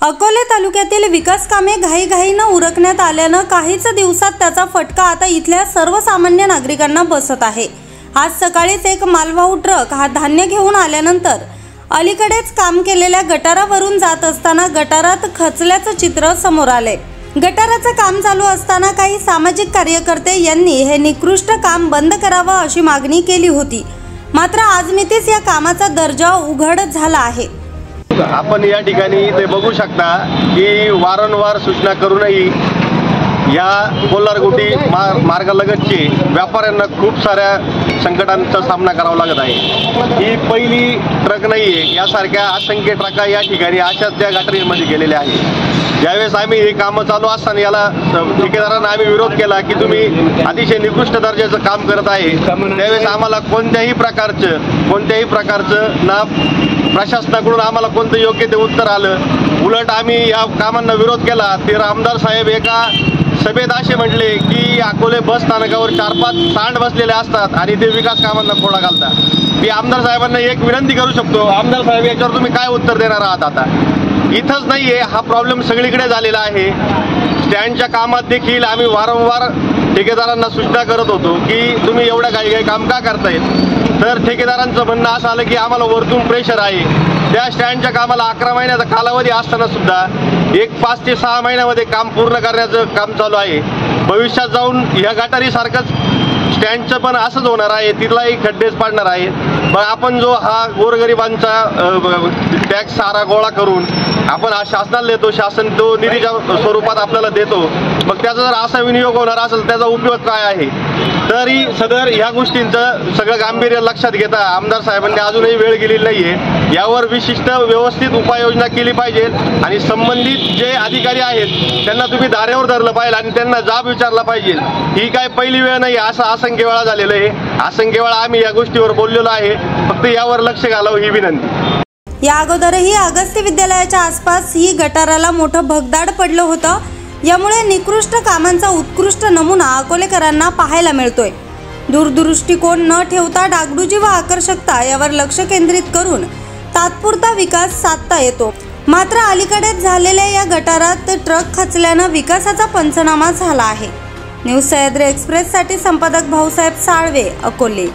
अकोले तालुक्यातील विकास कामे घाईघाईने उरकण्यात आल्याने काहीच दिवसात त्याचा फटका आता इथल्या सर्वसामान्य नागरिकांना बसत आहे। आज सकाळीच एक मालवाहू ट्रक हा धान्य घेऊन आल्यानंतर अलीकडेच काम केलेल्या गटारावरून जात असताना गटारात खचल्याचं चित्र समोर आले। गटाराचं काम चालू असताना काही सामाजिक कार्यकर्ते यांनी हे निकृष्ट काम बंद करावं अशी मागणी केली होती। मात्र आजमितीस या कामाचा दर्जा उघड झाला आहे। आपण या ठिकाणी ते बघू शकता की वारंवार सूचना करूनही या कोल्हारगुटी मार्गालगतचे व्यापाऱ्यांना खूप साऱ्या संकटांचा सामना करावा लागत आहे। ही पहिली ट्रक नाहीये, यासारख्या असंख्य ट्रका या ठिकाणी अशाच त्या गटारीमध्ये गेलेल्या आहेत। ज्यावेळेस आम्ही हे काम चालू असताना याला ठेकेदारांना आम्ही विरोध केला की तुम्ही अतिशय निकृष्ट दर्जाचं काम करत आहे, त्यावेळेस आम्हाला कोणत्याही प्रकारचं ना प्रशासनाकडून आम्हाला कोणतं योग्य ते उत्तर आलं। उलट आम्ही या कामांना विरोध केला। ते आमदार साहेब एका सभेत असे म्हटले की अकोले बस स्थानकावर 4-5 सांड बसलेले असतात आणि ते विकास कामांना खोडा घालतात। मी आमदार साहेबांना एक विनंती करू शकतो, आमदार साहेब याच्यावर तुम्ही काय उत्तर देणार आहात? आता इथंच नाहीये, हा प्रॉब्लेम सगळीकडे झालेला आहे। स्टँडच्या कामात देखील आम्ही वारंवार ठेकेदारांना सूचना करत होतो की तुम्ही एवढ्या काही काम का करतायत। तर ठेकेदारांचं म्हणणं असं आलं की आम्हाला वरतून प्रेशर आहे। त्या स्टँडच्या कामाला 11 महिन्याचा कालावधी असताना सुद्धा 5 ते 6 महिन्यामध्ये काम पूर्ण करण्याचं काम चालू आहे। भविष्यात जाऊन या गटारीसारखंच स्टँडचं पण असंच होणार आहे, तिथलाही खड्डेच पाडणार आहे। पण आपण जो हा गोरगरिबांचा टॅक्स सारा गोळा करून आपण शासनाला देतो, शासन तो निधीच्या स्वरूपात आपल्याला देतो, मग त्याचा जर असा विनियोग होणार असेल त्याचा उपयोग काय आहे? तरी सदर ह्या गोष्टींचं सगळं गांभीर्य लक्षात घेता आमदार साहेबांनी अजूनही वेळ गेलेली नाहीये। यावर विशिष्ट व्यवस्थित उपाययोजना केली पाहिजे आणि संबंधित जे अधिकारी आहेत त्यांना तुम्ही धारेवर धरलं पाहिजे आणि त्यांना जाब विचारला पाहिजे। ही काय पहिली वेळ नाही, असं असंख्य वेळा झालेलं आहे। असंख्य वेळा आम्ही या गोष्टीवर बोललेलो आहे, फक्त यावर लक्ष घालावं ही विनंती। या अगोदरही अगस्ती विद्यालयाच्या आसपास ही गटाराला मोठं भगदाड पडलं होतं। यामुळे निकृष्ट कामांचा उत्कृष्ट नमुना अकोलेकरांना पाहायला मिळतोय। दूरदृष्टिकोन न ठेवता डागडुजी व आकर्षकता यावर लक्ष केंद्रित करून तात्पुरता विकास साधता येतो। मात्र अलीकडेच झालेल्या या गटारात ट्रक खचल्यानं विकासाचा पंचनामा झाला आहे। न्यूज सह्याद्री एक्सप्रेससाठी संपादक भाऊसाहेब साळवे, अकोले।